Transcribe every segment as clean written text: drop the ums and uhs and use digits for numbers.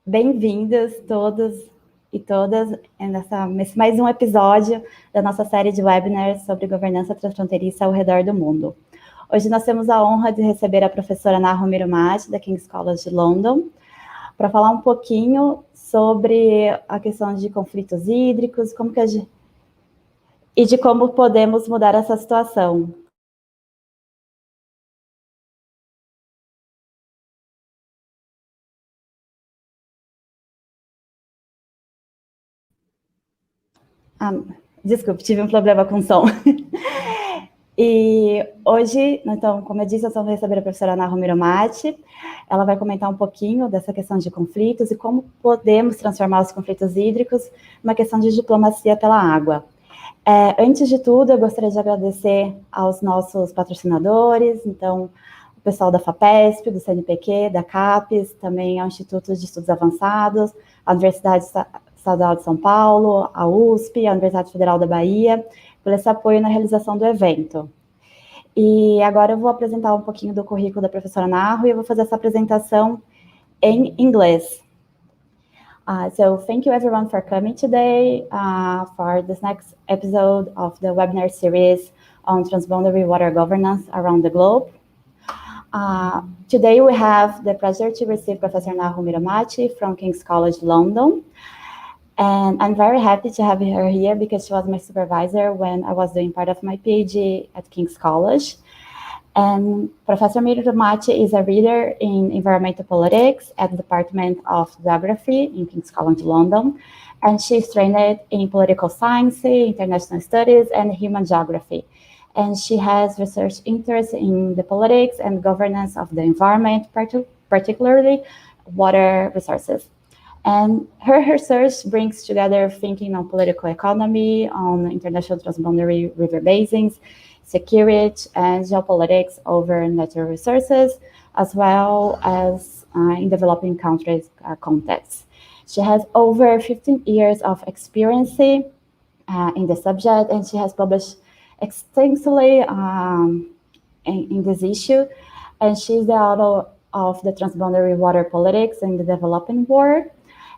Bem-vindos todos e todas nesse mais um episódio da nossa série de webinars sobre governança transfronteiriça ao redor do mundo. Hoje nós temos a honra de receber a professora Nahu Mirumati, da King's College de London, para falar um pouquinho sobre a questão de conflitos hídricos, e de como podemos mudar essa situação. Desculpe, tive um problema com o som. E hoje, então, como eu disse, nós vamos receber a professora Nahu Mirumati. Ela vai comentar um pouquinho dessa questão de conflitos e como podemos transformar os conflitos hídricos numa questão de diplomacia pela água. Antes de tudo, eu gostaria de agradecer aos nossos patrocinadores, então, o pessoal da FAPESP, do CNPq, da CAPES, também ao Instituto de Estudos Avançados, a Universidade Estadual de São Paulo, a USP, a Universidade Federal da Bahia, por esse apoio na realização do evento. E agora eu vou apresentar um pouquinho do currículo da professora Nahu e eu vou fazer essa apresentação em inglês. So thank you everyone for coming today for this next episode of the webinar series on transboundary water governance around the globe. Today we have the pleasure to receive Professor Nahu Mirumati from King's College London. And I'm very happy to have her here because she was my supervisor when I was doing part of my PhD at King's College. And Professor Mirumati is a reader in environmental politics at the Department of Geography in King's College London. And she's trained in political science, international studies, and human geography. And she has research interests in the politics and governance of the environment, particularly water resources. And her research brings together thinking on political economy, on international transboundary river basins, security, and geopolitics over natural resources, as well as in developing countries' contexts. She has over 15 years of experience in the subject, and she has published extensively in this issue. And she's the author of the Transboundary Water Politics in the Developing World.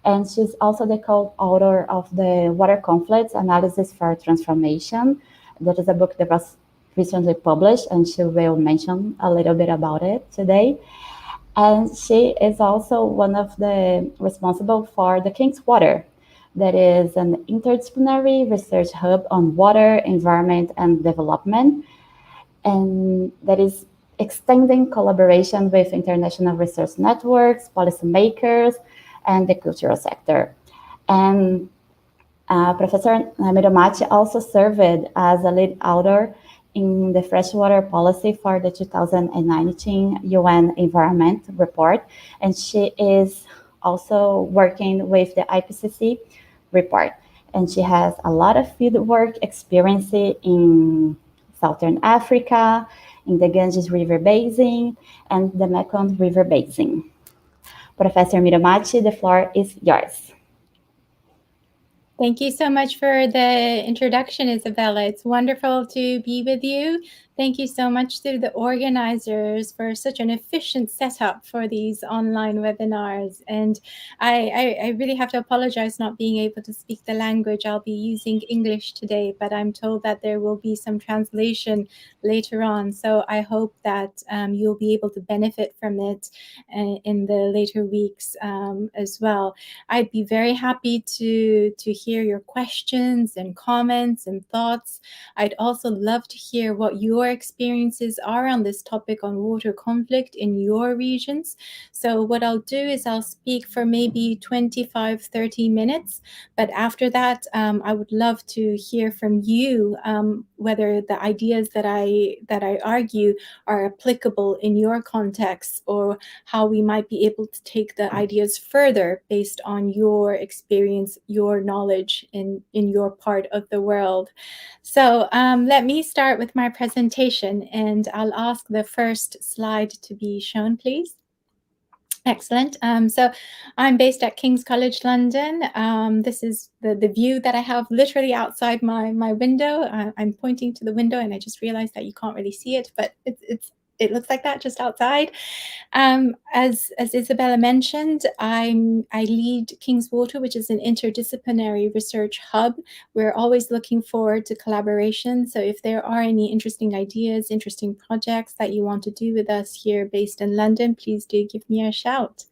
And she's also the co-author of the Water Conflicts Analysis for Transformation. That is a book that was recently published, and she will mention a little bit about it today. And she is also one of the responsible for the King's Water. That is an interdisciplinary research hub on water, environment, and development. And that is extending collaboration with international research networks, policymakers, and the cultural sector. And Professor Mirumati also served as a lead author in the freshwater policy for the 2019 UN Environment Report, and she is also working with the IPCC report. And she has a lot of fieldwork experience in Southern Africa, in the Ganges River Basin, and the Mekong River Basin. Professor Mirumati, the floor is yours. Thank you so much for the introduction, Isabella. It's wonderful to be with you. Thank you so much to the organizers for such an efficient setup for these online webinars. And I really have to apologize not being able to speak the language. I'll be using English today, but I'm told that there will be some translation later on. So I hope that you'll be able to benefit from it in the later weeks as well. I'd be very happy to hear your questions and comments and thoughts. I'd also love to hear what your experiences are on this topic on water conflict in your regions. So what I'll do is I'll speak for maybe 25-30 minutes, but after that I would love to hear from you whether the ideas that I argue are applicable in your context, or how we might be able to take the ideas further based on your experience, your knowledge in your part of the world. So let me start with my presentation, and I'll ask the first slide to be shown, please. Excellent. So I'm based at King's College London. This is the view that I have literally outside my window. I'm pointing to the window, and I just realized that you can't really see it, but it's it looks like that just outside. As Isabella mentioned, I lead King's Water, which is an interdisciplinary research hub. We're always looking forward to collaboration. So if there are any interesting ideas, interesting projects that you want to do with us here based in London, please do give me a shout.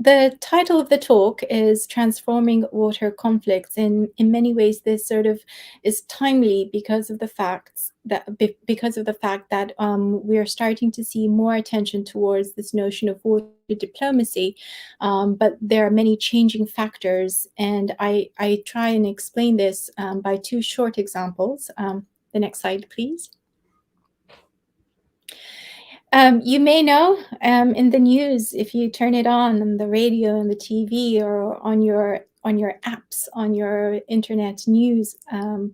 The title of the talk is Transforming Water Conflicts. In many ways, this sort of is timely because of the fact that we are starting to see more attention towards this notion of water diplomacy, but there are many changing factors, and I try and explain this by two short examples. The next slide, please. You may know in the news, if you turn it on the radio and the TV, or on your apps, on your internet news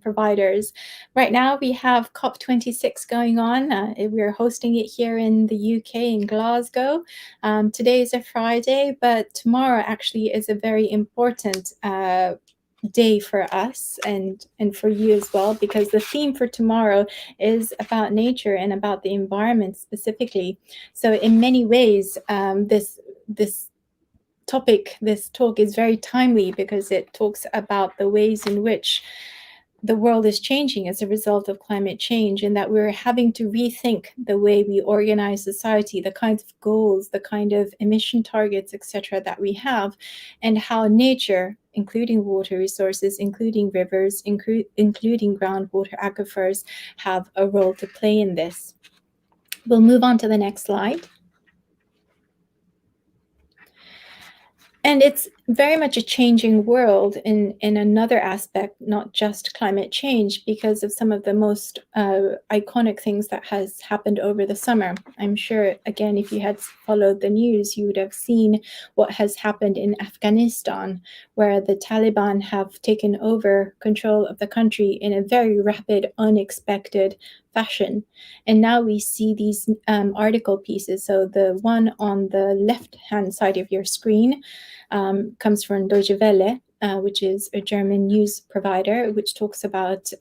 providers. Right now we have COP26 going on. We're hosting it here in the UK, in Glasgow. Today is a Friday, but tomorrow actually is a very important day for us and for you as well, because the theme for tomorrow is about nature and about the environment specifically. So in many ways, this talk is very timely, because it talks about the ways in which the world is changing as a result of climate change, and that we're having to rethink the way we organize society, the kinds of goals, the kind of emission targets, etc., that we have, and how nature, including water resources, including rivers, including groundwater aquifers, have a role to play in this. We'll move on to the next slide. And it's very much a changing world in another aspect, not just climate change, because of some of the most iconic things that has happened over the summer. I'm sure, again, if you had followed the news, you would have seen what has happened in Afghanistan, where the Taliban have taken over control of the country in a very rapid, unexpected fashion. And now we see these article pieces. So the one on the left-hand side of your screen comes from Deutsche Welle, which is a German news provider, which talks about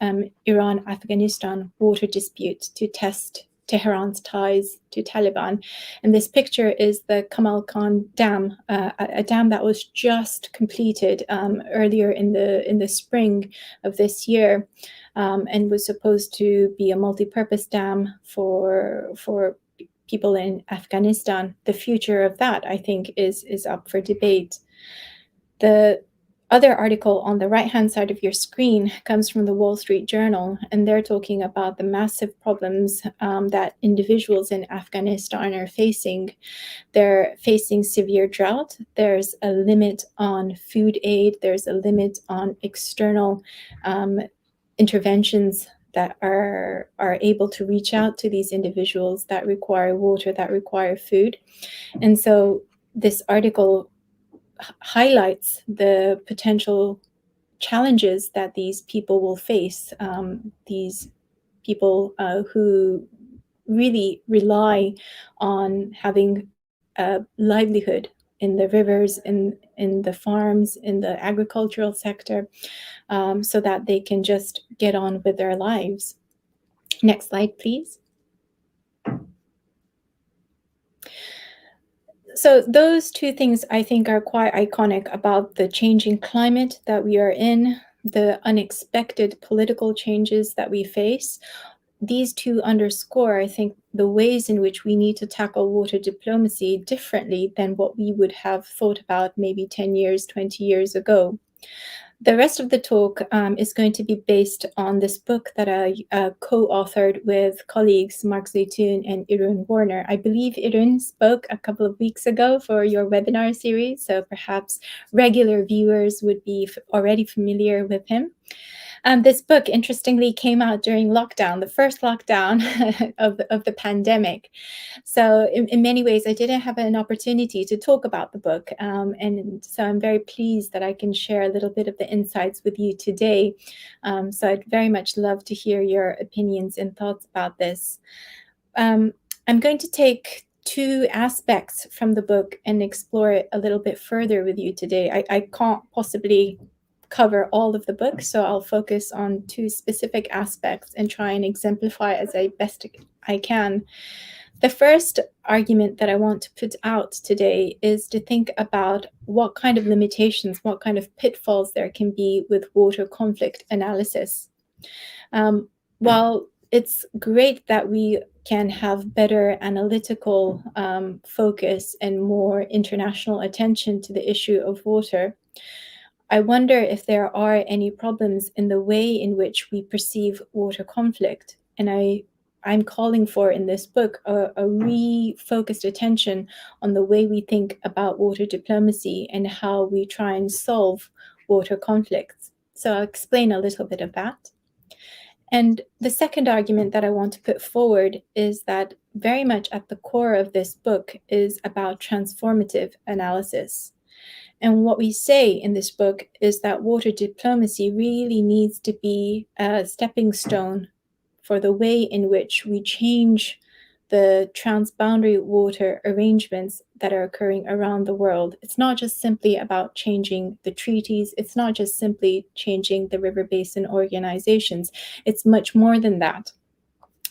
Iran-Afghanistan water dispute to test Tehran's ties to Taliban. And this picture is the Kamal Khan Dam, a dam that was just completed earlier in the spring of this year, and was supposed to be a multi-purpose dam for people in Afghanistan. The future of that, I think, is up for debate. The other article on the right-hand side of your screen comes from the Wall Street Journal, and they're talking about the massive problems that individuals in Afghanistan are facing. They're facing severe drought. There's a limit on food aid. There's a limit on external interventions that are able to reach out to these individuals that require water, that require food. And so this article highlights the potential challenges that these people will face, these people who really rely on having a livelihood in the rivers, in the farms, in the agricultural sector, so that they can just get on with their lives. Next slide, please. So those two things, I think, are quite iconic about the changing climate that we are in, the unexpected political changes that we face. These two underscore, I think, the ways in which we need to tackle water diplomacy differently than what we would have thought about maybe 10 years, 20 years ago. The rest of the talk is going to be based on this book that I co-authored with colleagues Mark Zeytoun and Irun Warner. I believe Irun spoke a couple of weeks ago for your webinar series, so perhaps regular viewers would be already familiar with him. This book, interestingly, came out during lockdown, the first lockdown of the pandemic. So in many ways, I didn't have an opportunity to talk about the book. And so I'm very pleased that I can share a little bit of the insights with you today. So I'd very much love to hear your opinions and thoughts about this. I'm going to take two aspects from the book and explore it a little bit further with you today. I can't possibly cover all of the book, so I'll focus on two specific aspects and try and exemplify as I best I can. The first argument that I want to put out today is to think about what kind of limitations, what kind of pitfalls there can be with water conflict analysis. While it's great that we can have better analytical focus and more international attention to the issue of water, I wonder if there are any problems in the way in which we perceive water conflict. And I'm calling for in this book a refocused attention on the way we think about water diplomacy and how we try and solve water conflicts. So I'll explain a little bit of that. And the second argument that I want to put forward is that very much at the core of this book is about transformative analysis. And what we say in this book is that water diplomacy really needs to be a stepping stone for the way in which we change the transboundary water arrangements that are occurring around the world. It's not just simply about changing the treaties. It's not just simply changing the river basin organizations. It's much more than that.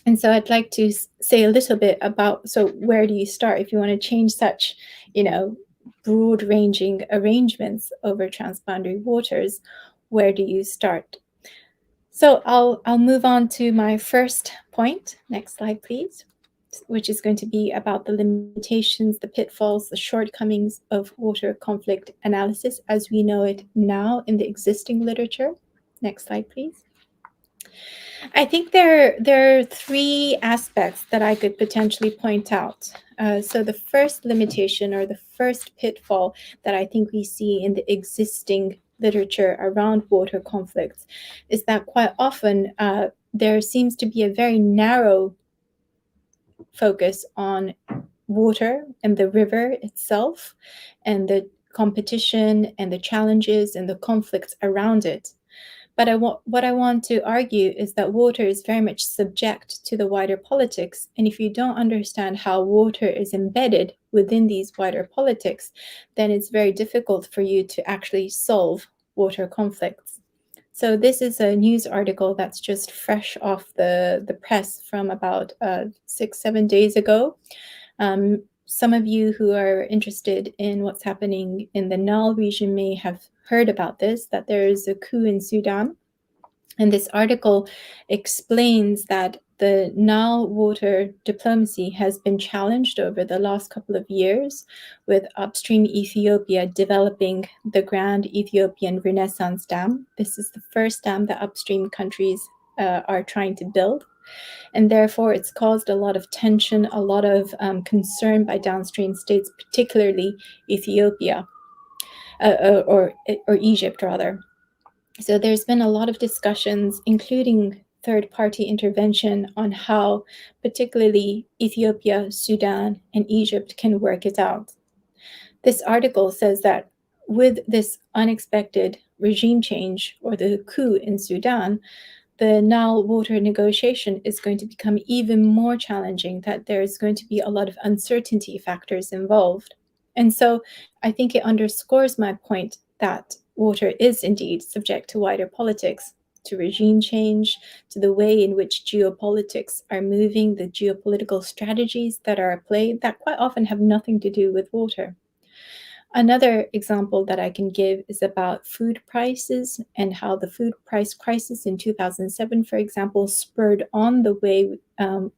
And so I'd like to say a little bit about, so where do you start if you want to change such, broad-ranging arrangements over transboundary waters? Where do you start? So I'll move on to my first point. Next slide, please, which is going to be about the limitations, the pitfalls, the shortcomings of water conflict analysis as we know it now in the existing literature. Next slide, please. I think there are three aspects that I could potentially point out. So the first limitation or the first pitfall that I think we see in the existing literature around water conflicts is that quite often there seems to be a very narrow focus on water and the river itself and the competition and the challenges and the conflicts around it. But what I want to argue is that water is very much subject to the wider politics. And if you don't understand how water is embedded within these wider politics, then it's very difficult for you to actually solve water conflicts. So this is a news article that's just fresh off the press from about 6-7 days ago. Some of you who are interested in what's happening in the Nile region may have heard about this, that there is a coup in Sudan. And this article explains that the Nile water diplomacy has been challenged over the last couple of years, with upstream Ethiopia developing the Grand Ethiopian Renaissance Dam. This is the first dam that upstream countries are trying to build. And therefore, it's caused a lot of tension, a lot of concern by downstream states, particularly Ethiopia, or Egypt, rather. So there's been a lot of discussions, including third-party intervention, on how particularly Ethiopia, Sudan, and Egypt can work it out. This article says that with this unexpected regime change, or the coup in Sudan, the Nile water negotiation is going to become even more challenging, that there's going to be a lot of uncertainty factors involved. And so I think it underscores my point that water is indeed subject to wider politics, to regime change, to the way in which geopolitics are moving, the geopolitical strategies that are at play that quite often have nothing to do with water. Another example that I can give is about food prices and how the food price crisis in 2007, for example, spurred on the way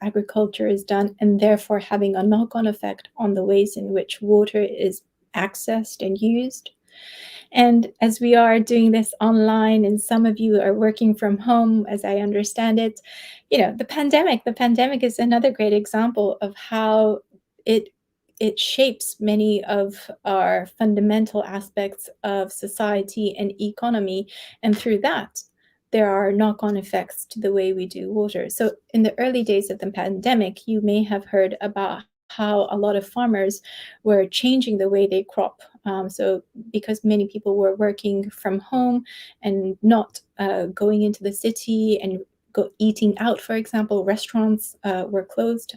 agriculture is done, and therefore having a knock-on effect on the ways in which water is accessed and used. And as we are doing this online, and some of you are working from home, as I understand it, the pandemic is another great example of how it shapes many of our fundamental aspects of society and economy. And through that, there are knock-on effects to the way we do water. So in the early days of the pandemic, you may have heard about how a lot of farmers were changing the way they crop. So because many people were working from home and not going into the city and eating out, for example, restaurants were closed.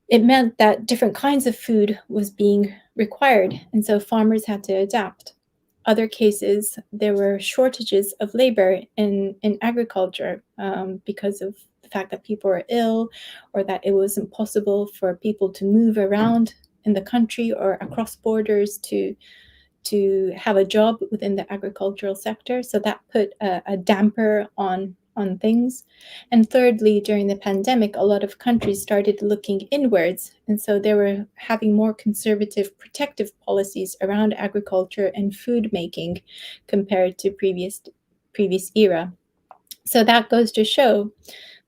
It meant that different kinds of food was being required, and so farmers had to adapt. other cases, there were shortages of labor in agriculture because of the fact that people were ill, or that it was impossible for people to move around in the country or across borders to have a job within the agricultural sector. So that put a damper on things. And thirdly, during the pandemic, a lot of countries started looking inwards. And so they were having more conservative protective policies around agriculture and food making compared to previous era. So that goes to show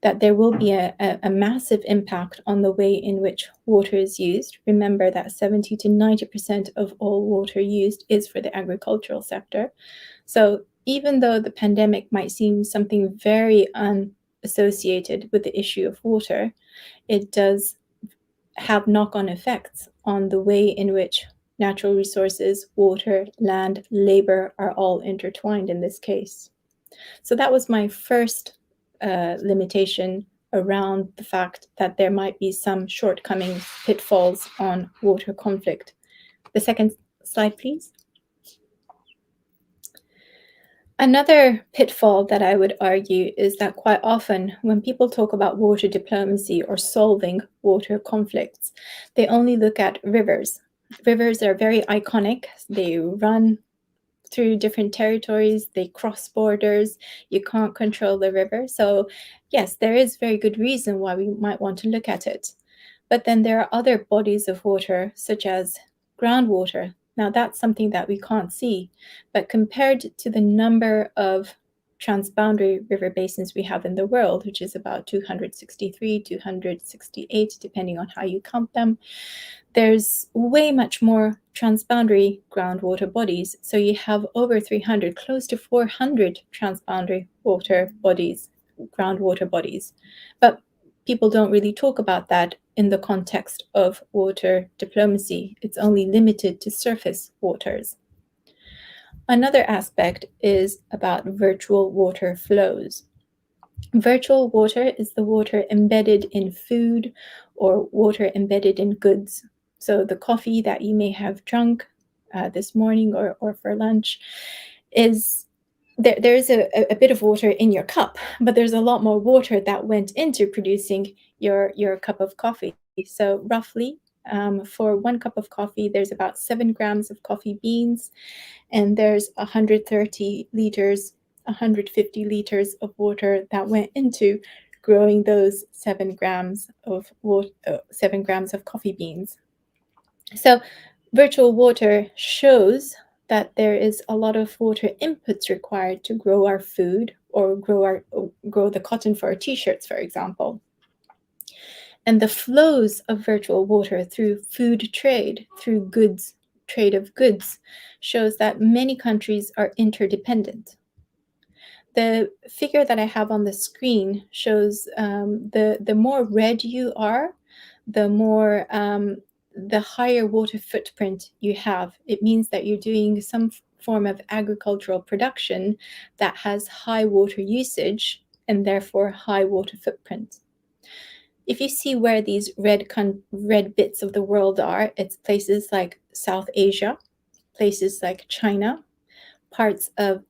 that there will be a massive impact on the way in which water is used. Remember that 70 to 90% of all water used is for the agricultural sector. So even though the pandemic might seem something very unassociated with the issue of water, it does have knock-on effects on the way in which natural resources, water, land, labor are all intertwined in this case. So that was my first limitation around the fact that there might be some shortcomings, pitfalls on water conflict. The second slide, please. Another pitfall that I would argue is that quite often when people talk about water diplomacy or solving water conflicts, they only look at rivers. Rivers are very iconic. They run through different territories, they cross borders, you can't control the river. So yes, there is very good reason why we might want to look at it. But then there are other bodies of water, such as groundwater. Now that's something that we can't see, but compared to the number of transboundary river basins we have in the world, which is about 263, 268, depending on how you count them, there's way much more transboundary groundwater bodies. So you have over 300, close to 400 transboundary water bodies, groundwater bodies. But people don't really talk about that in the context of water diplomacy. It's only limited to surface waters. Another aspect is about virtual water flows. Virtual water is the water embedded in food or water embedded in goods. So the coffee that you may have drunk this morning or for lunch is there's a bit of water in your cup, but there's a lot more water that went into producing your cup of coffee. So roughly for 1 cup of coffee, there's about 7 grams of coffee beans, and there's 130 liters, 150 liters of water that went into growing those 7 grams of 7 grams of coffee beans. So virtual water shows that there is a lot of water inputs required to grow our food or grow the cotton for our t-shirts, for example. And the flows of virtual water through food trade, through goods, trade of goods, shows that many countries are interdependent. The figure that I have on the screen shows the more red you are, the more the higher water footprint you have. It means that you're doing some form of agricultural production that has high water usage and therefore high water footprint. If you see where these red bits of the world are, it's places like South Asia, places like China, parts of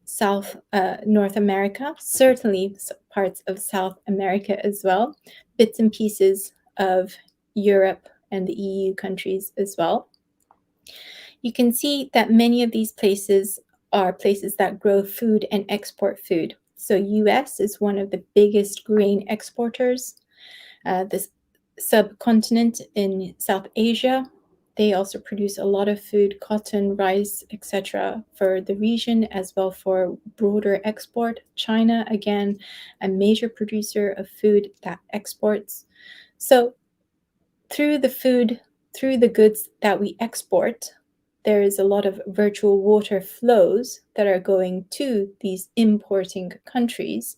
North America, certainly parts of South America as well, bits and pieces of Europe and the EU countries as well. You can see that many of these places are places that grow food and export food. So US is one of the biggest grain exporters. This subcontinent in South Asia, they also produce a lot of food, cotton, rice, etc. for the region, as well for broader export. China, again, a major producer of food that exports. So through the food, through the goods that we export, there is a lot of virtual water flows that are going to these importing countries.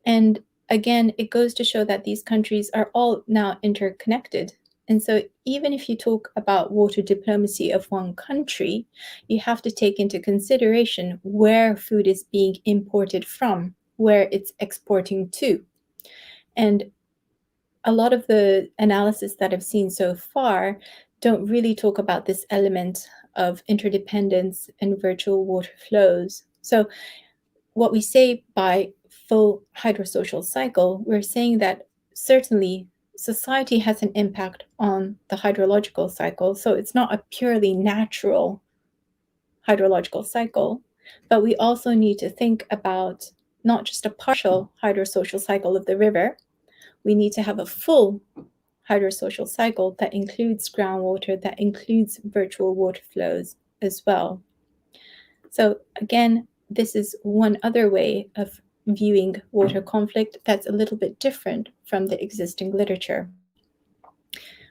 And again, it goes to show that these countries are all now interconnected. And so even if you talk about water diplomacy of one country, you have to take into consideration where food is being imported from, where it's exporting to. And a lot of the analysis that I've seen so far don't really talk about this element of interdependence and virtual water flows. So what we say by full hydrosocial cycle, we're saying that certainly society has an impact on the hydrological cycle. So it's not a purely natural hydrological cycle, but we also need to think about not just a partial hydrosocial cycle of the river. We need to have a full hydrosocial cycle that includes groundwater, that includes virtual water flows as well. So again, this is one other way of viewing water conflict that's a little bit different from the existing literature.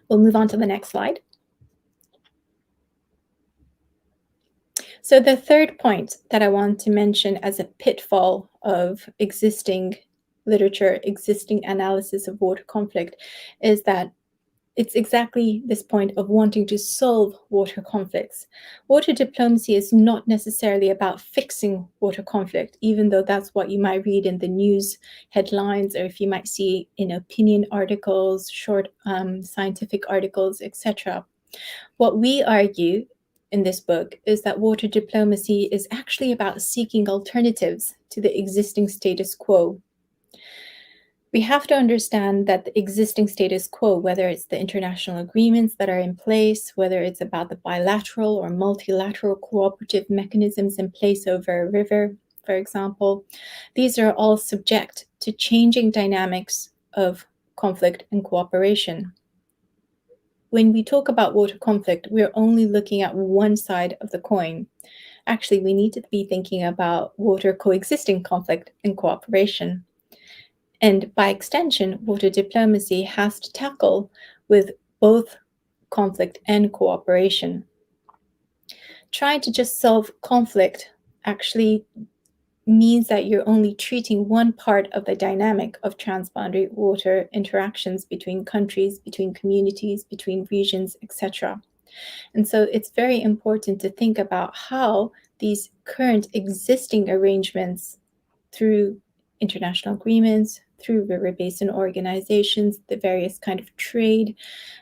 We'll move on to the next slide. So the third point that I want to mention as a pitfall of existing literature, existing analysis of water conflict, is that it's exactly this point of wanting to solve water conflicts. Water diplomacy is not necessarily about fixing water conflict, even though that's what you might read in the news headlines, or if you might see in opinion articles, short scientific articles, etc. What we argue in this book is that water diplomacy is actually about seeking alternatives to the existing status quo. We have to understand that the existing status quo, whether it's the international agreements that are in place, whether it's about the bilateral or multilateral cooperative mechanisms in place over a river, for example, these are all subject to changing dynamics of conflict and cooperation. When we talk about water conflict, we're only looking at one side of the coin. Actually, we need to be thinking about water coexisting conflict and cooperation. And by extension, water diplomacy has to tackle with both conflict and cooperation. Trying to just solve conflict actually means that you're only treating one part of the dynamic of transboundary water interactions between countries, between communities, between regions, etc. And so it's very important to think about how these current existing arrangements through international agreements, through river basin organizations, the various kind of trade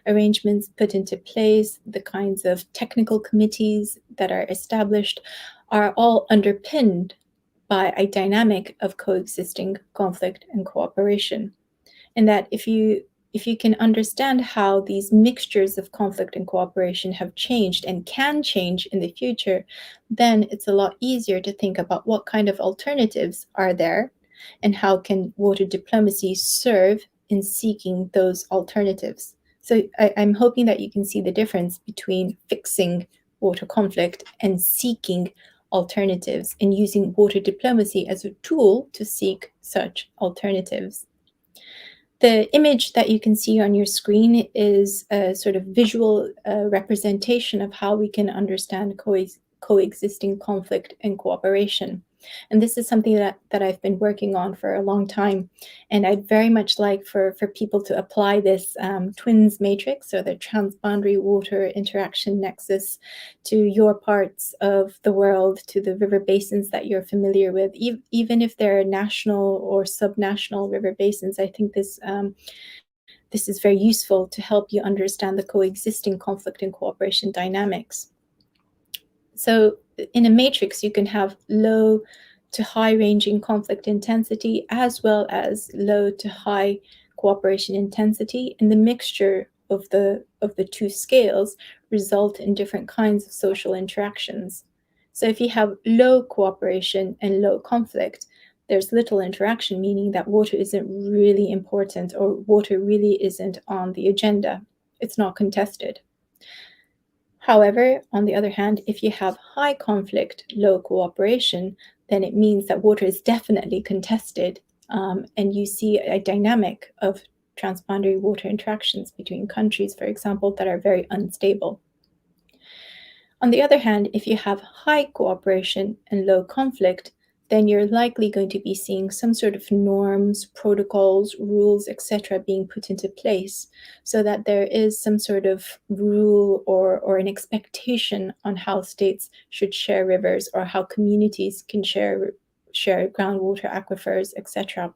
arrangements put into place, the kinds of technical committees that are established, are all underpinned by a dynamic of coexisting conflict and cooperation. And that if you can understand how these mixtures of conflict and cooperation have changed and can change in the future, then it's a lot easier to think about what kind of alternatives are there and how can water diplomacy serve in seeking those alternatives. So I'm hoping that you can see the difference between fixing water conflict and seeking alternatives and using water diplomacy as a tool to seek such alternatives. The image that you can see on your screen is a sort of visual representation of how we can understand coexisting conflict and cooperation. And this is something that I've been working on for a long time. And I'd very much like for people to apply this twins matrix, or the transboundary water interaction nexus, to your parts of the world, to the river basins that you're familiar with, even if they're national or subnational river basins. I think this is very useful to help you understand the coexisting conflict and cooperation dynamics. So in a matrix, you can have low to high ranging conflict intensity, as well as low to high cooperation intensity, and the mixture of the two scales result in different kinds of social interactions. So if you have low cooperation and low conflict, there's little interaction, meaning that water isn't really important, or water really isn't on the agenda. It's not contested. However, on the other hand, if you have high conflict, low cooperation, then it means that water is definitely contested, and you see a dynamic of transboundary water interactions between countries, for example, that are very unstable. On the other hand, if you have high cooperation and low conflict, then you're likely going to be seeing some sort of norms, protocols, rules, etc. being put into place, so that there is some sort of rule or an expectation on how states should share rivers, or how communities can share groundwater aquifers, etc.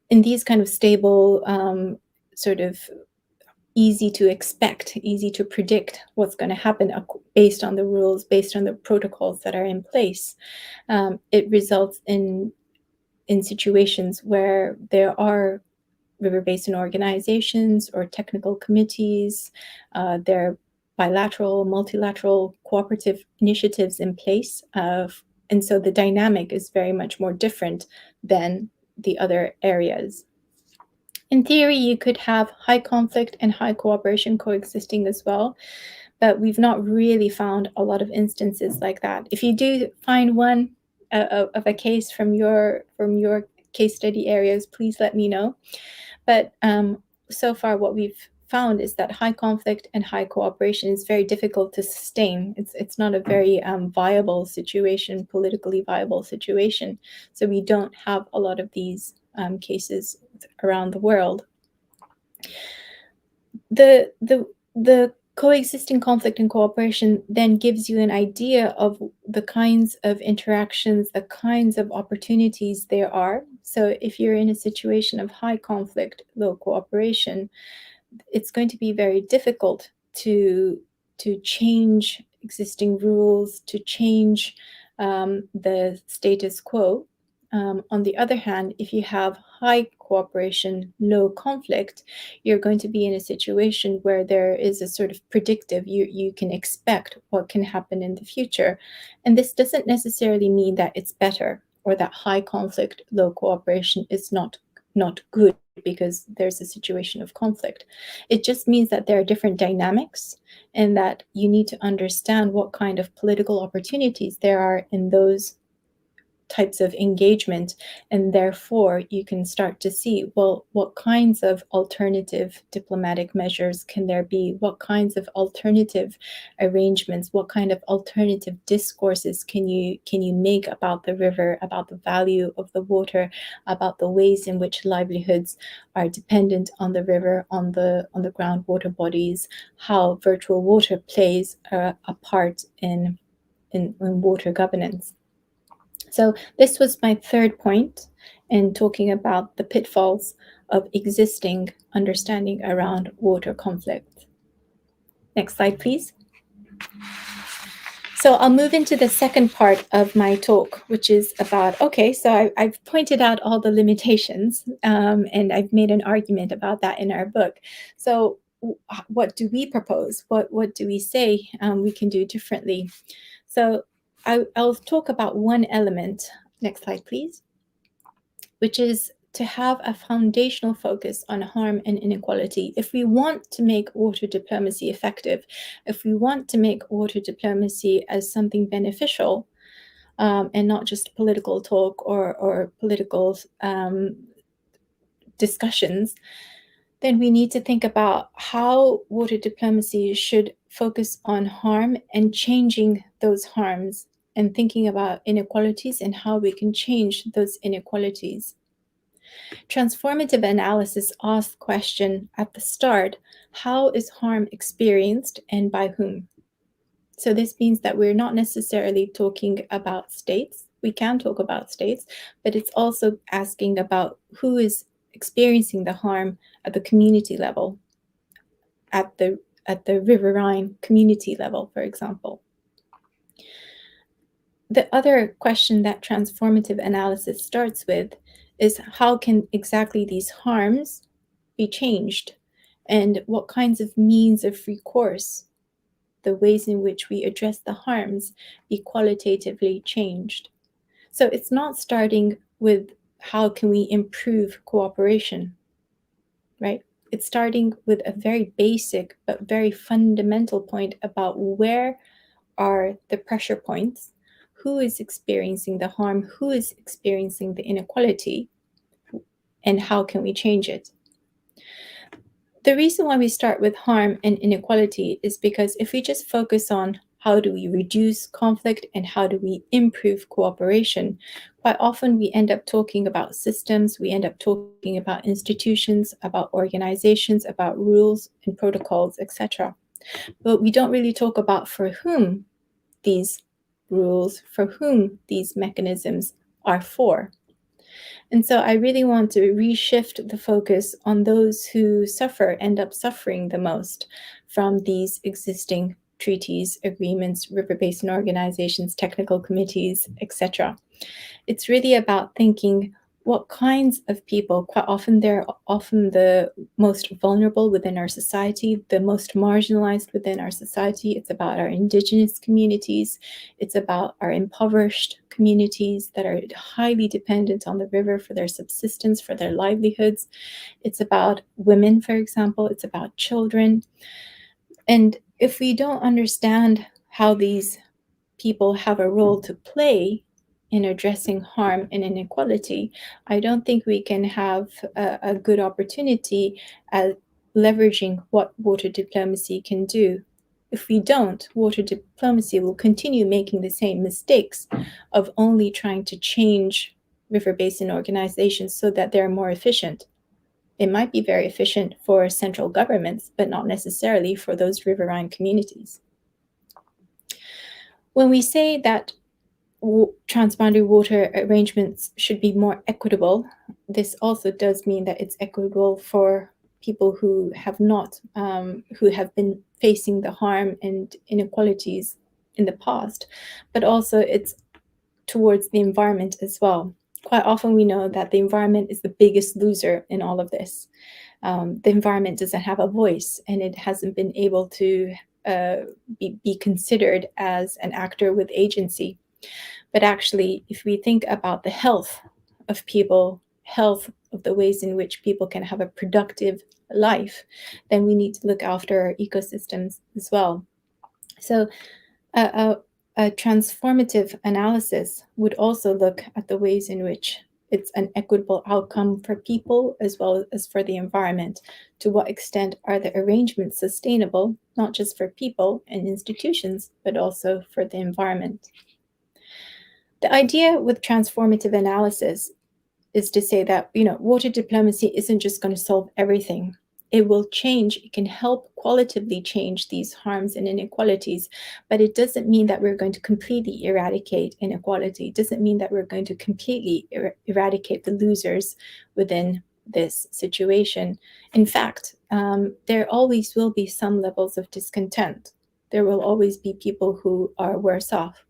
In these kind of stable, sort of easy to expect, easy to predict what's going to happen based on the rules, based on the protocols that are in place. It results in situations where there are river basin organizations or technical committees, there are bilateral, multilateral, cooperative initiatives in place. And so the dynamic is very much more different than the other areas. In theory, you could have high conflict and high cooperation coexisting as well, but we've not really found a lot of instances like that. If you do find one of a case from your case study areas, please let me know. But so far, what we've found is that high conflict and high cooperation is very difficult to sustain. It's not a very viable situation, politically viable situation. So we don't have a lot of these cases around the world. The coexisting conflict and cooperation then gives you an idea of the kinds of interactions, the kinds of opportunities there are. So if you're in a situation of high conflict, low cooperation, it's going to be very difficult to change existing rules, to change the status quo. On the other hand, if you have high cooperation, low conflict, you're going to be in a situation where there is a sort of predictive, you can expect what can happen in the future. And this doesn't necessarily mean that it's better or that high conflict, low cooperation is not good because there's a situation of conflict. It just means that there are different dynamics and that you need to understand what kind of political opportunities there are in those types of engagement, and therefore you can start to see, well, what kinds of alternative diplomatic measures can there be, what kinds of alternative arrangements, what kind of alternative discourses can you make about the river, about the value of the water, about the ways in which livelihoods are dependent on the river, on the groundwater bodies, how virtual water plays a part in water governance. So this was my third point in talking about the pitfalls of existing understanding around water conflict. Next slide, please. So I'll move into the second part of my talk, which is about, okay, so I've pointed out all the limitations and I've made an argument about that in our book. So what do we propose? What do we say we can do differently? So I'll talk about one element. Next slide, please. Which is to have a foundational focus on harm and inequality. If we want to make water diplomacy effective, if we want to make water diplomacy as something beneficial and not just political talk or political discussions, then we need to think about how water diplomacy should focus on harm and changing those harms, and thinking about inequalities and how we can change those inequalities. Transformative analysis asks the question at the start, how is harm experienced and by whom? So this means that we're not necessarily talking about states. We can talk about states, but it's also asking about who is experiencing the harm at the community level, at the riverine community level, for example. The other question that transformative analysis starts with is how can exactly these harms be changed, and what kinds of means of recourse, the ways in which we address the harms, be qualitatively changed. So it's not starting with how can we improve cooperation, right? It's starting with a very basic but very fundamental point about where are the pressure points, who is experiencing the harm, who is experiencing the inequality, and how can we change it. The reason why we start with harm and inequality is because if we just focus on how do we reduce conflict and how do we improve cooperation, quite often we end up talking about systems, we end up talking about institutions, about organizations, about rules and protocols, etc. But we don't really talk about for whom these rules, for whom these mechanisms are for. And so I really want to reshift the focus on those who suffer, end up suffering the most from these existing treaties, agreements, river basin organizations, technical committees, etc. It's really about thinking what kinds of people, quite often they're often the most vulnerable within our society, the most marginalized within our society. It's about our indigenous communities. It's about our impoverished communities that are highly dependent on the river for their subsistence, for their livelihoods. It's about women, for example. It's about children. And if we don't understand how these people have a role to play in addressing harm and inequality, I don't think we can have a good opportunity at leveraging what water diplomacy can do. If we don't, water diplomacy will continue making the same mistakes of only trying to change river basin organizations so that they're more efficient. It might be very efficient for central governments, but not necessarily for those riverine communities. When we say that transboundary water arrangements should be more equitable, this also does mean that it's equitable for people who have not, who have been facing the harm and inequalities in the past, but also it's towards the environment as well. Quite often we know that the environment is the biggest loser in all of this. The environment doesn't have a voice, and it hasn't been able to be considered as an actor with agency. But actually, if we think about the health of people, health of the ways in which people can have a productive life, then we need to look after our ecosystems as well. So a transformative analysis would also look at the ways in which it's an equitable outcome for people as well as for the environment. To what extent are the arrangements sustainable, not just for people and institutions, but also for the environment? The idea with transformative analysis is to say that, water diplomacy isn't just going to solve everything. It will change, it can help qualitatively change these harms and inequalities, but it doesn't mean that we're going to completely eradicate inequality. It doesn't mean that we're going to completely eradicate the losers within this situation. In fact, there always will be some levels of discontent. There will always be people who are worse off,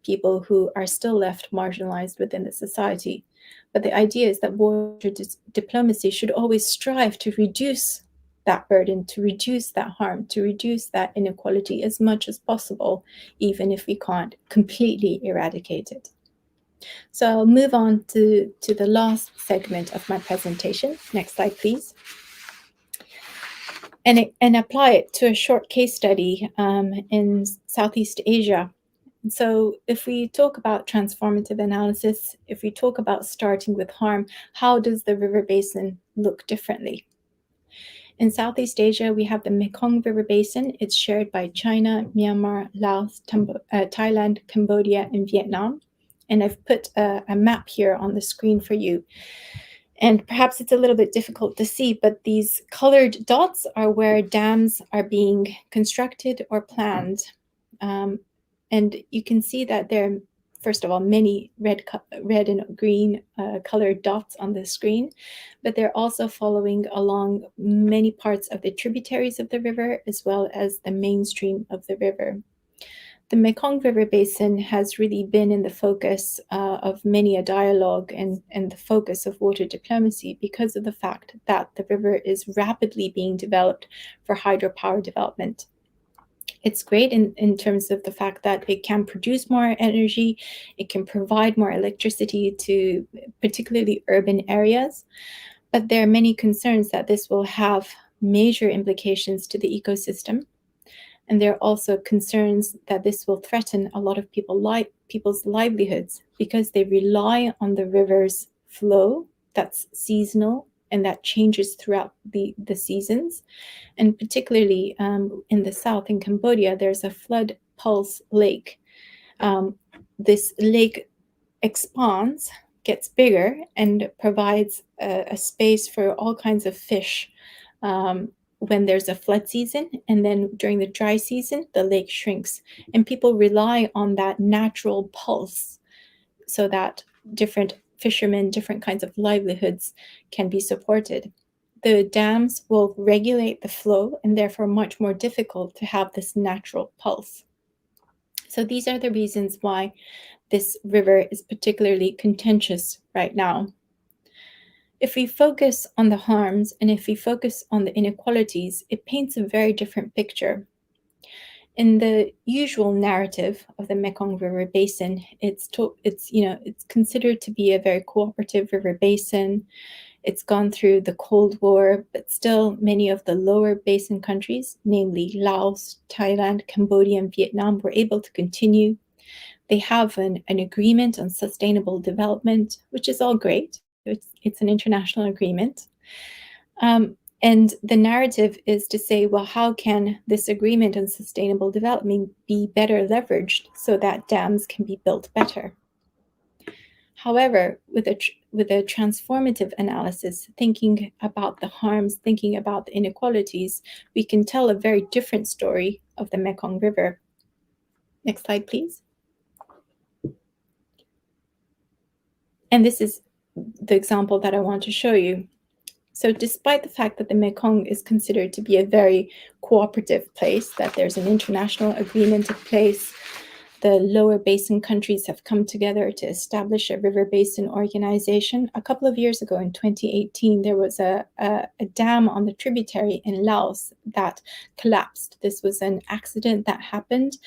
people who are still left marginalized within the society. But the idea is that water diplomacy should always strive to reduce that burden, to reduce that harm, to reduce that inequality as much as possible, even if we can't completely eradicate it. So I'll move on to the last segment of my presentation. Next slide, please. And apply it to a short case study in Southeast Asia. So if we talk about transformative analysis, if we talk about starting with harm, how does the river basin look differently? In Southeast Asia, we have the Mekong River Basin. It's shared by China, Myanmar, Laos, Thailand, Cambodia, and Vietnam. And I've put a map here on the screen for you. And perhaps it's a little bit difficult to see, but these colored dots are where dams are being constructed or planned. And you can see that there are, first of all, many red and green colored dots on the screen, but they're also following along many parts of the tributaries of the river, as well as the mainstream of the river. The Mekong River Basin has really been in the focus of many a dialogue and the focus of water diplomacy because of the fact that the river is rapidly being developed for hydropower development. It's great in terms of the fact that it can produce more energy, it can provide more electricity to particularly urban areas, but there are many concerns that this will have major implications to the ecosystem. And there are also concerns that this will threaten a lot of people's livelihoods because they rely on the river's flow that's seasonal and that changes throughout the seasons. And particularly in the south, in Cambodia, there's a flood pulse lake. This lake expands, gets bigger, and provides a space for all kinds of fish when there's a flood season. And then during the dry season, the lake shrinks. And people rely on that natural pulse so that different fishermen, different kinds of livelihoods can be supported. the dams will regulate the flow and therefore much more difficult to have this natural pulse. So these are the reasons why this river is particularly contentious right now. If we focus on the harms and if we focus on the inequalities, it paints a very different picture. In the usual narrative of the Mekong River Basin, it's considered to be a very cooperative river basin. It's gone through the Cold War, but still many of the lower basin countries, namely Laos, Thailand, Cambodia, and Vietnam, were able to continue. They have an agreement on sustainable development, which is all great. It's an international agreement. And the narrative is to say, well, how can this agreement on sustainable development be better leveraged so that dams can be built better? However, with a transformative analysis, thinking about the harms, thinking about the inequalities, we can tell a very different story of the Mekong River. Next slide, please. And this is the example that I want to show you. So despite the fact that the Mekong is considered to be a very cooperative place, that there's an international agreement in place, the lower basin countries have come together to establish a river basin organization. A couple of years ago in 2018, there was a dam on the tributary in Laos that collapsed. This was an accident that happened,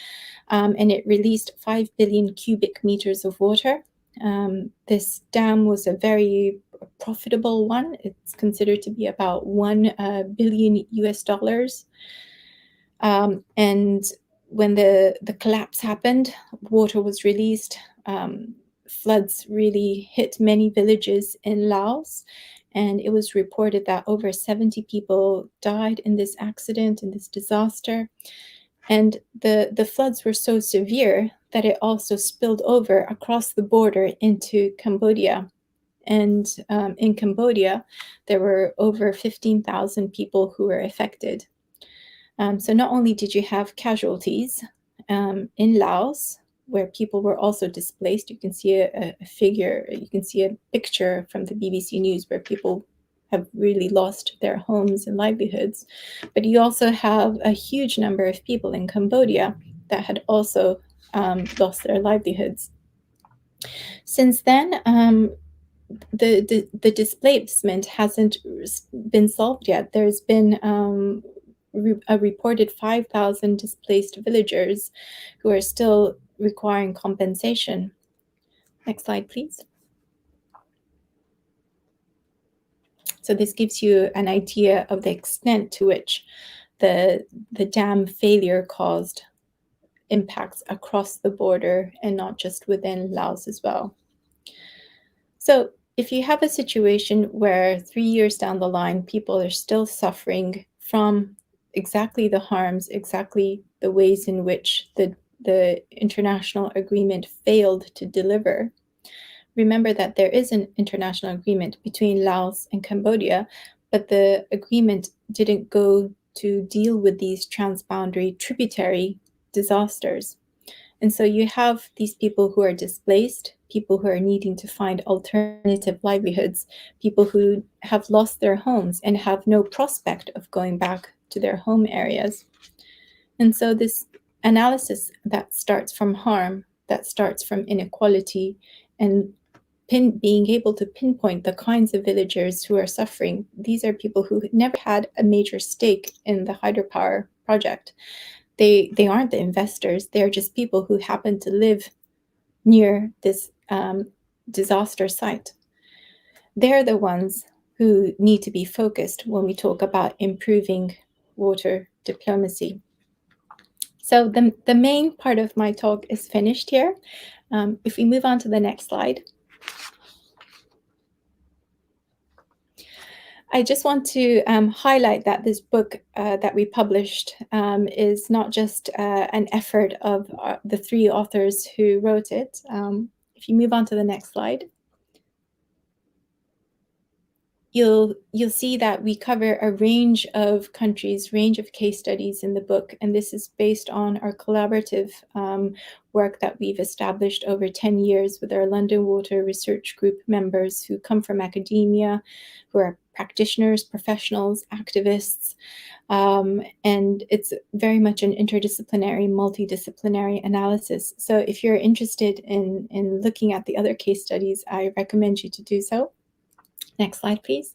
and it released 5 billion cubic meters of water. This dam was a very profitable one. It's considered to be about $1 billion US. And when the collapse happened, water was released. Floods really hit many villages in Laos, and it was reported that over 70 people died in this accident, in this disaster. And the floods were so severe that it also spilled over across the border into Cambodia. And in Cambodia, there were over 15,000 people who were affected. So not only did you have casualties in Laos, where people were also displaced, you can see a figure, you can see a picture from the BBC News where people have really lost their homes and livelihoods. But you also have a huge number of people in Cambodia that had also lost their livelihoods. Since then, the displacement hasn't been solved yet. There's been a reported 5,000 displaced villagers who are still requiring compensation. Next slide, please. So this gives you an idea of the extent to which the dam failure caused impacts across the border and not just within Laos as well. So if you have a situation where 3 years down the line, people are still suffering from exactly the harms, exactly the ways in which the international agreement failed to deliver, remember that there is an international agreement between Laos and Cambodia, but the agreement didn't go to deal with these transboundary tributary disasters. And so you have these people who are displaced, people who are needing to find alternative livelihoods, people who have lost their homes and have no prospect of going back to their home areas. And so this analysis that starts from harm, that starts from inequality, and being able to pinpoint the kinds of villagers who are suffering. These are people who never had a major stake in the hydropower project. They aren't the investors. They're just people who happen to live near this disaster site. They're the ones who need to be focused when we talk about improving water diplomacy. So the main part of my talk is finished here. If we move on to the next slide. I just want to highlight that this book that we published is not just an effort of the 3 authors who wrote it. If you move on to the next slide. you'll see that we cover a range of countries, range of case studies in the book, and this is based on our collaborative work that we've established over 10 years with our London Water Research Group members who come from academia, who are practitioners, professionals, activists, and it's very much an interdisciplinary, multidisciplinary analysis. So if you're interested in looking at the other case studies, I recommend you to do so. Next slide, please.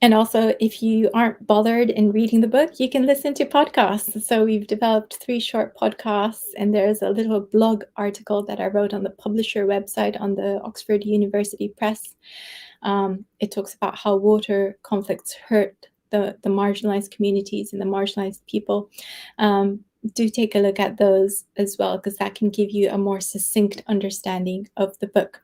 And also, if you aren't bothered in reading the book, you can listen to podcasts. So we've developed 3 short podcasts, and there's a little blog article that I wrote on the publisher website on the Oxford University Press. It talks about how water conflicts hurt the marginalized communities and the marginalized people. Do take a look at those as well, because that can give you a more succinct understanding of the book.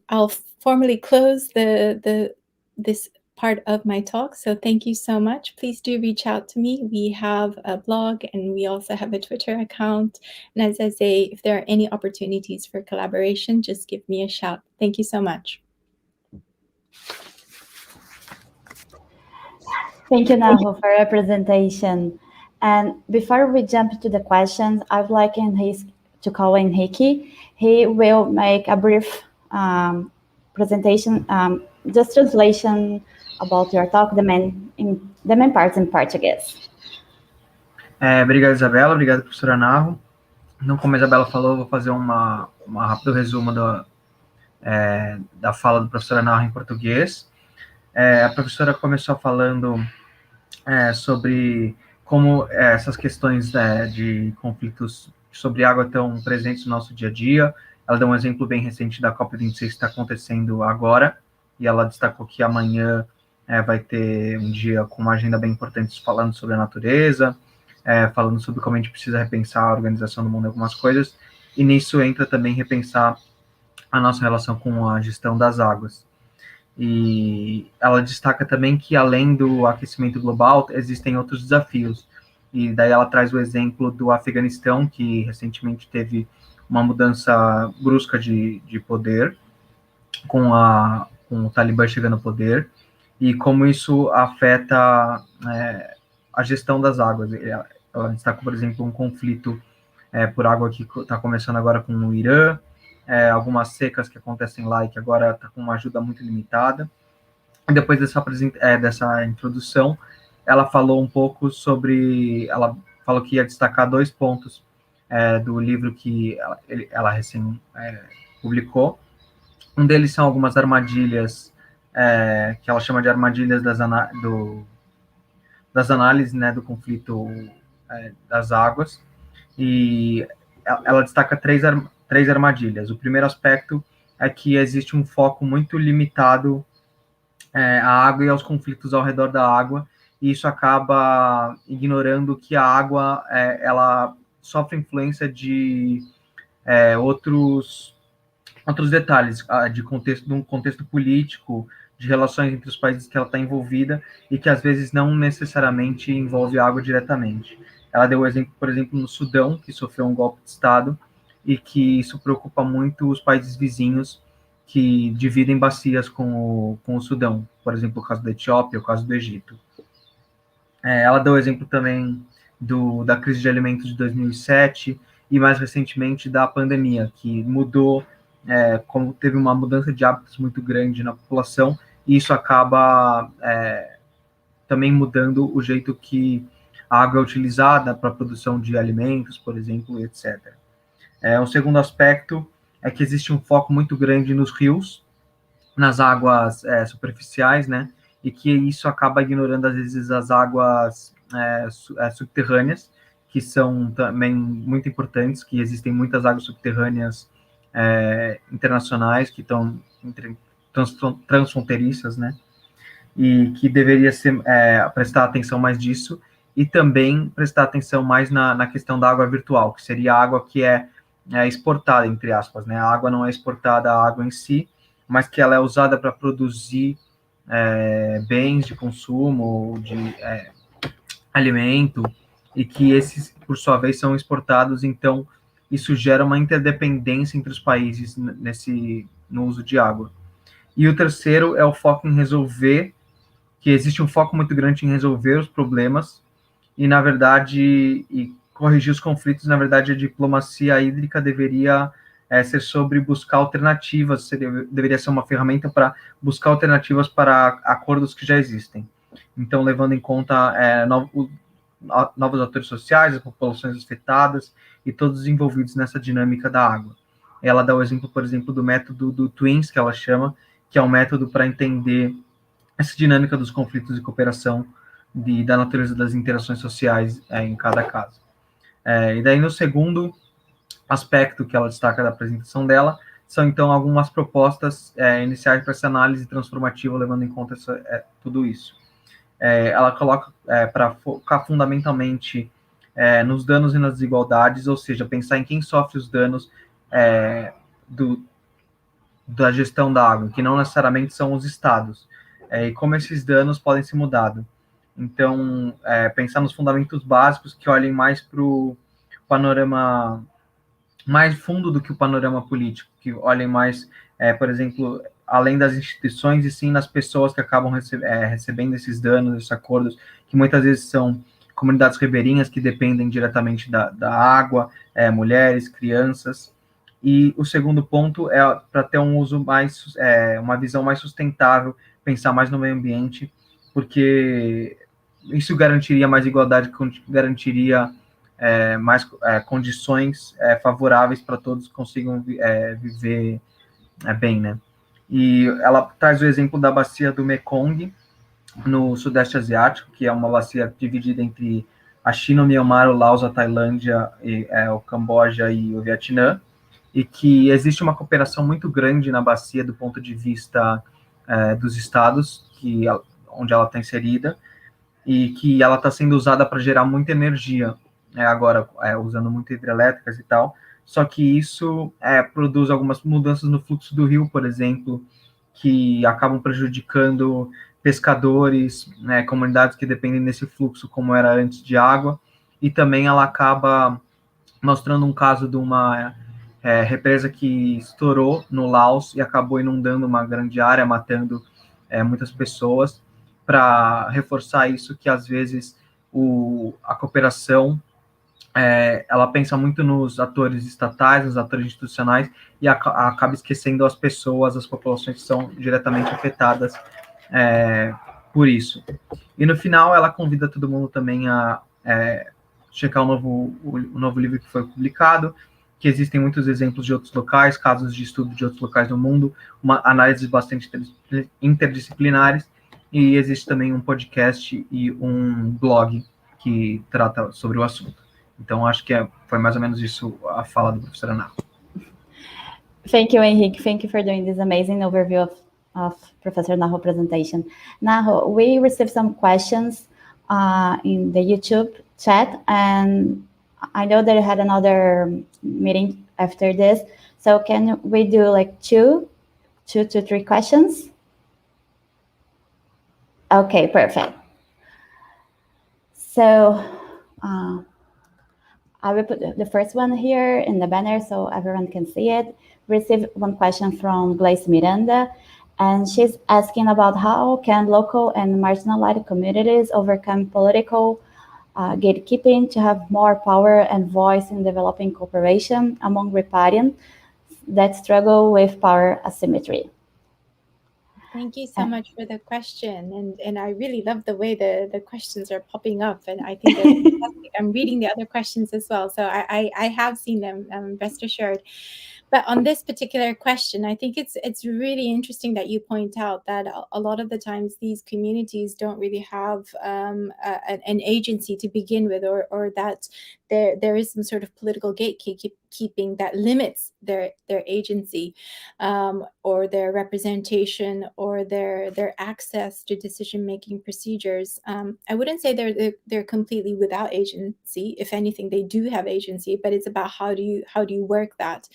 I'll formally close this part of my talk. So thank you so much. Please do reach out to me. We have a blog and we also have a Twitter account. And as I say, if there are any opportunities for collaboration, just give me a shout. Thank you so much. Thank you, Nahu, for your presentation. And before we jump to the questions, I would like to call Henrique. He will make a brief presentation, just translation about your talk, the main parts in Portuguese. Obrigado, Isabela. Obrigado, professora Nahu. Então, como a Isabela falou, vou fazer um rápido resumo da fala do professora Nahu em português. A professora começou falando sobre como essas questões de conflitos sobre água estão presentes no nosso dia a dia. Ela deu um exemplo bem recente da COP26 que está acontecendo agora, e ela destacou que amanhã vai ter um dia com uma agenda bem importante falando sobre a natureza, falando sobre como a gente precisa repensar a organização do mundo em algumas coisas, e nisso entra também repensar a nossa relação com a gestão das águas. E ela destaca também que, além do aquecimento global, existem outros desafios. E daí ela traz o exemplo do Afeganistão, que recentemente teve uma mudança brusca de poder, com o Talibã chegando ao poder, e como isso afeta a gestão das águas. Ela destaca, por exemplo, um conflito por água que está começando agora com o Irã, algumas secas que acontecem lá e que agora está com uma ajuda muito limitada. E depois dessa introdução, ela falou um pouco sobre... Ela falou que ia destacar 2 pontos do livro que ela recém publicou. Um deles são algumas armadilhas, que ela chama de armadilhas das análises, né, do conflito das águas. E ela destaca 3 armadilhas. O primeiro aspecto é que existe um foco muito limitado à água e aos conflitos ao redor da água, e isso acaba ignorando que a água ela sofre influência de outros detalhes, de um contexto político, de relações entre os países que ela está envolvida, e que às vezes não necessariamente envolve a água diretamente. Ela deu o exemplo, por exemplo, no Sudão, que sofreu um golpe de Estado, e que isso preocupa muito os países vizinhos que dividem bacias com o Sudão, por exemplo, o caso da Etiópia, o caso do Egito. Ela deu o exemplo também da crise de alimentos de 2007 e, mais recentemente, da pandemia, que mudou, como teve uma mudança de hábitos muito grande na população, e isso acaba também mudando o jeito que a água é utilizada para a produção de alimentos, por exemplo, etc. Um segundo aspecto é que existe um foco muito grande nos rios, nas águas superficiais, né? E que isso acaba ignorando, às vezes, as águas subterrâneas, que são também muito importantes, que existem muitas águas subterrâneas internacionais que estão transfronteiriças, né? E que deveria prestar atenção mais disso, e também prestar atenção mais na questão da água virtual, que seria a água que é exportada, entre aspas, né? A água não é exportada, a água em si, mas que ela é usada para produzir bens de consumo, de alimento, e que esses, por sua vez, são exportados. Então, isso gera uma interdependência entre os países no uso de água. E o terceiro é o foco em resolver, que existe um foco muito grande em resolver os problemas e, na verdade, e corrigir os conflitos. Na verdade, a diplomacia hídrica deveria ser sobre buscar alternativas, deveria ser uma ferramenta para buscar alternativas para acordos que já existem. Então, levando em conta novos atores sociais, as populações afetadas e todos os envolvidos nessa dinâmica da água. Ela dá o exemplo, por exemplo, do método do Twins, que ela chama, que é um método para entender essa dinâmica dos conflitos e cooperação da natureza das interações sociais em cada caso. E daí, no segundo aspecto que ela destaca da apresentação dela, são, então, algumas propostas iniciais para essa análise transformativa, levando em conta tudo isso. Ela coloca para focar fundamentalmente nos danos e nas desigualdades, ou seja, pensar em quem sofre os danos da gestão da água, que não necessariamente são os estados, e como esses danos podem ser mudados. Então, pensar nos fundamentos básicos que olhem mais para o panorama mais fundo do que o panorama político, que olhem mais, por exemplo, além das instituições e sim nas pessoas que acabam recebendo esses danos, esses acordos, que muitas vezes são comunidades ribeirinhas que dependem diretamente da água, mulheres, crianças. E o segundo ponto é para ter um uso mais, uma visão mais sustentável, pensar mais no meio ambiente, porque isso garantiria mais igualdade, garantiria mais condições favoráveis para todos consigam viver bem, né? E ela traz o exemplo da bacia do Mekong, no Sudeste Asiático, que é uma bacia dividida entre a China, o Myanmar, o Laos, a Tailândia, o Camboja e o Vietnã, e que existe uma cooperação muito grande na bacia do ponto de vista dos estados onde ela está inserida, e que ela está sendo usada para gerar muita energia, agora usando muito hidrelétricas e tal, só que isso produz algumas mudanças no fluxo do rio, por exemplo, que acabam prejudicando pescadores, comunidades que dependem desse fluxo, como era antes de água, e também ela acaba mostrando um caso de uma represa que estourou no Laos e acabou inundando uma grande área, matando muitas pessoas, para reforçar isso, que às vezes a cooperação ela pensa muito nos atores estatais, nos atores institucionais, e acaba esquecendo as pessoas, as populações que são diretamente afetadas por isso. E no final ela convida todo mundo também a checar o novo livro que foi publicado, que existem muitos exemplos de outros locais, casos de estudo de outros locais no mundo, análises bastante interdisciplinares, e existe também um podcast e um blog que trata sobre o assunto. Então, acho que foi mais ou menos isso a fala do professor Ana. Thank you, Henrique. Thank you for doing this amazing overview of Professor Naho's presentation. Naho, we received some questions in the YouTube chat, and I know that you had another meeting after this. So can we do like two to three questions? Okay, perfect. So I will put the first one here in the banner so everyone can see it. Received one question from Blaise Miranda, and she's asking about how can local and marginalized communities overcome political gatekeeping to have more power and voice in developing cooperation among riparians that struggle with power asymmetry. Thank you so much for the question. And I really love the way the questions are popping up. And I think they're fantastic. I'm reading the other questions as well. So I have seen them, rest assured. But on this particular question, I think it's really interesting that you point out that a lot of the times these communities don't really have an agency to begin with, or that there is some sort of political gatekeeping that limits their agency, or their representation, or their access to decision-making procedures. I wouldn't say they're completely without agency. If anything, they do have agency, but it's about how do you work that.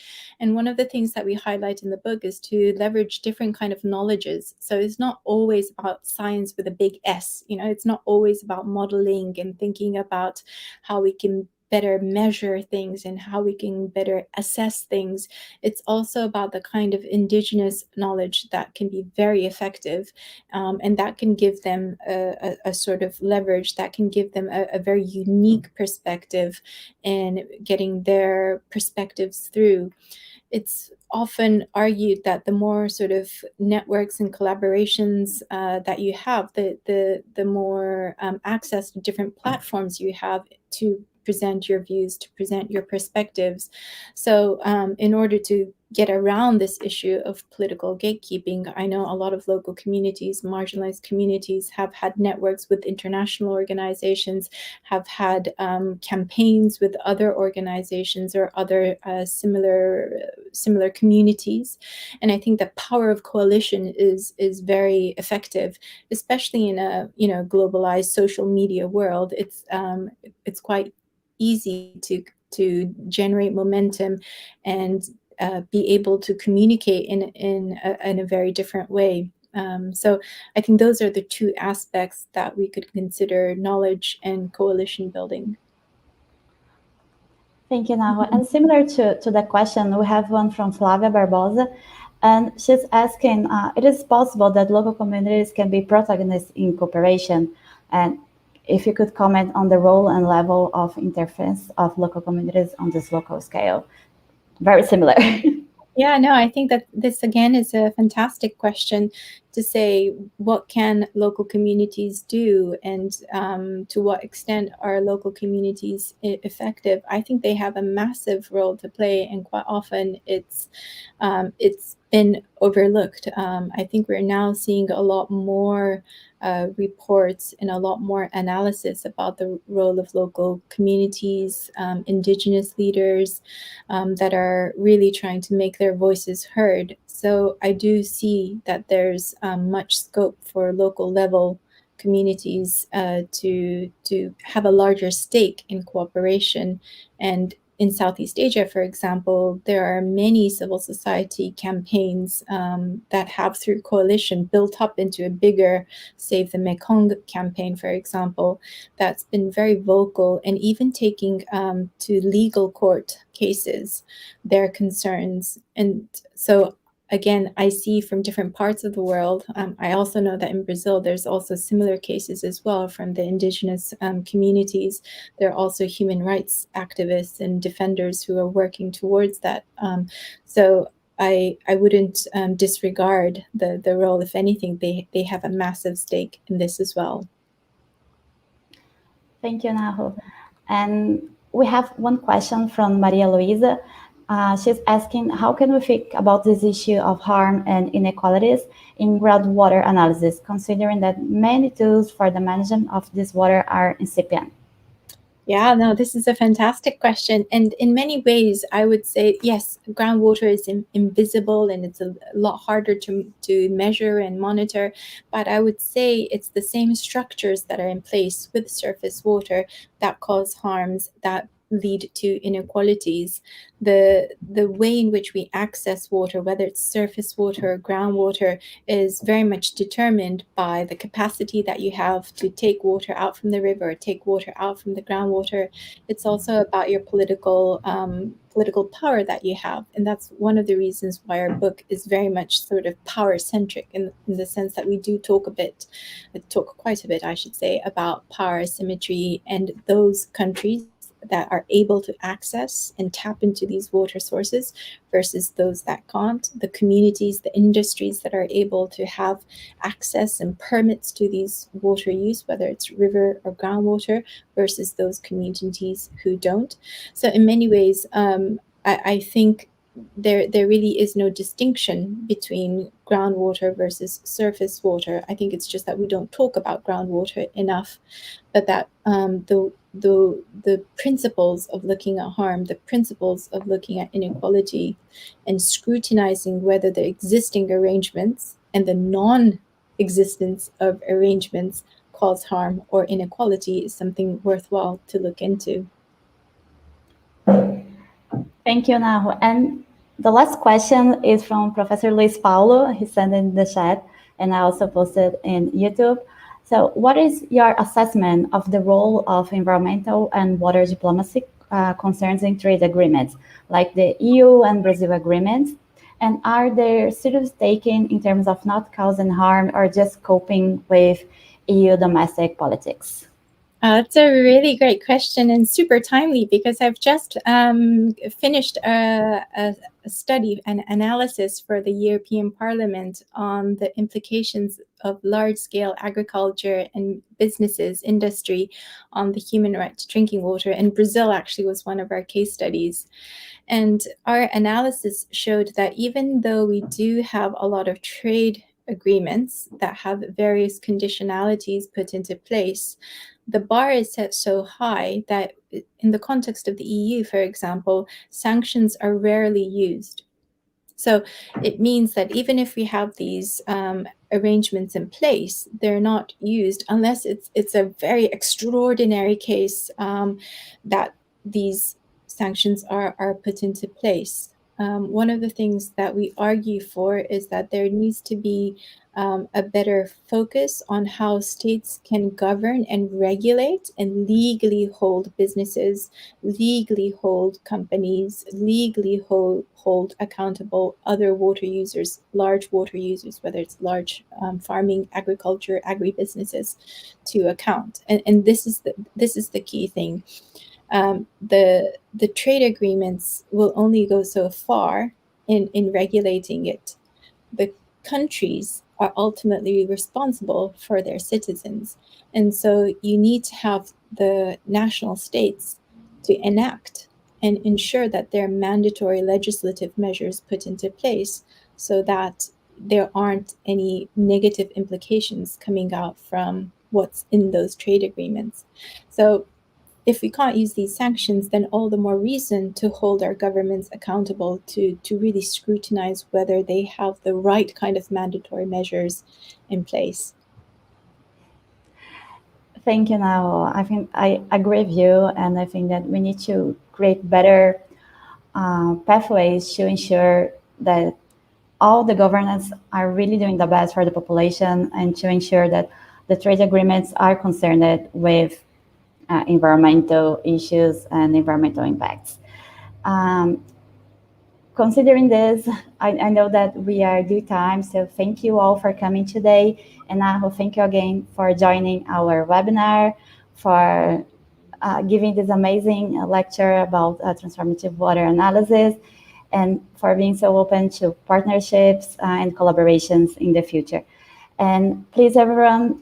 And one of the things that we highlight in the book is to leverage different kind of knowledges. So it's not always about science with a big S. It's not always about modeling and thinking about how we can better measure things and how we can better assess things. It's also about the kind of indigenous knowledge that can be very effective, and that can give them a sort of leverage, that can give them a very unique perspective in getting their perspectives through. It's often argued that the more sort of networks and collaborations that you have, the more access to different platforms you have to present your views, to present your perspectives. So in order to get around this issue of political gatekeeping, I know a lot of local communities, marginalized communities, have had networks with international organizations, have had campaigns with other organizations or other similar communities. And I think the power of coalition is very effective, especially in a globalized social media world. It's quite easy to generate momentum and be able to communicate in a very different way. So I think those are the two aspects that we could consider knowledge and coalition building. Thank you, Nahu. And similar to the question, we have one from Flavia Barbosa, and she's asking, it is possible that local communities can be protagonists in cooperation, and if you could comment on the role and level of interference of local communities on this local scale. Very similar. Yeah, no, I think that this again is a fantastic question to say, what can local communities do, and to what extent are local communities effective? I think they have a massive role to play, and quite often it's been overlooked. I think we're now seeing a lot more reports and a lot more analysis about the role of local communities, indigenous leaders that are really trying to make their voices heard. So I do see that there's much scope for local level communities to have a larger stake in cooperation. And in Southeast Asia, for example, there are many civil society campaigns that have, through coalition, built up into a bigger Save the Mekong campaign, for example, that's been very vocal and even taking to legal court cases their concerns. And so again, I see from different parts of the world. I also know that in Brazil, there's also similar cases as well from the indigenous communities. There are also human rights activists and defenders who are working towards that. So I wouldn't disregard the role. If anything, they have a massive stake in this as well. Thank you, Nahu. And we have one question from Maria Luisa. She's asking, how can we think about this issue of harm and inequalities in groundwater analysis, considering that many tools for the management of this water are incipient? Yeah, no, this is a fantastic question. And in many ways, I would say, yes, groundwater is invisible and it's a lot harder to measure and monitor. But I would say it's the same structures that are in place with surface water that cause harms, that lead to inequalities. The way in which we access water, whether it's surface water or groundwater, is very much determined by the capacity that you have to take water out from the river, or take water out from the groundwater. It's also about your political power that you have. And that's one of the reasons why our book is very much sort of power centric, in the sense that we do talk quite a bit, I should say, about power asymmetry and those countries that are able to access and tap into these water sources versus those that can't, the communities, the industries that are able to have access and permits to these water use, whether it's river or groundwater, versus those communities who don't. So in many ways, I think there really is no distinction between groundwater versus surface water. I think it's just that we don't talk about groundwater enough, but that the principles of looking at harm, the principles of looking at inequality and scrutinizing whether the existing arrangements and the non-existence of arrangements cause harm or inequality is something worthwhile to look into. Thank you, Nahu. And the last question is from Professor Luis Paulo. He sent in the chat, and I also posted in YouTube. So what is your assessment of the role of environmental and water diplomacy concerns in trade agreements, like the EU and Brazil agreements? And are there serious taken in terms of not causing harm or just coping with EU domestic politics? That's a really great question and super timely, because I've just finished a study, an analysis for the European Parliament on the implications of large-scale agriculture and businesses, industry, on the human right to drinking water. And Brazil actually was one of our case studies. And our analysis showed that even though we do have a lot of trade agreements that have various conditionalities put into place, the bar is set so high that in the context of the EU, for example, sanctions are rarely used. So it means that even if we have these arrangements in place, they're not used unless it's a very extraordinary case that these sanctions are put into place. One of the things that we argue for is that there needs to be a better focus on how states can govern and regulate and legally hold businesses, legally hold companies, legally hold accountable other water users, large water users, whether it's large farming, agriculture, agribusinesses, to account. And this is the key thing. The trade agreements will only go so far in regulating it. The countries are ultimately responsible for their citizens. And so you need to have the national states to enact and ensure that there are mandatory legislative measures put into place so that there aren't any negative implications coming out from what's in those trade agreements. So if we can't use these sanctions, then all the more reason to hold our governments accountable, to really scrutinize whether they have the right kind of mandatory measures in place. Thank you, Nao. I think I agree with you, and I think that we need to create better pathways to ensure that all the governments are really doing the best for the population, and to ensure that the trade agreements are concerned with environmental issues and environmental impacts. Considering this, I know that we are due time, so thank you all for coming today. And Aho, thank you again for joining our webinar, for giving this amazing lecture about transformative water analysis, and for being so open to partnerships and collaborations in the future. And please, everyone,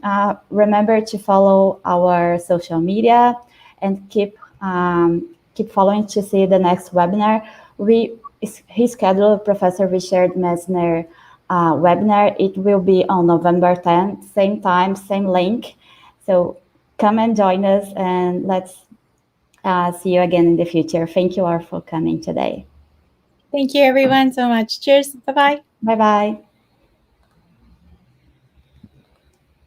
remember to follow our social media and keep following to see the next webinar. He scheduled Professor Richard Messner webinar. It will be on November 10th, same time, same link. So come and join us, and let's see you again in the future. Thank you all for coming today. Thank you, everyone, so much. Cheers. Bye-bye. Bye-bye.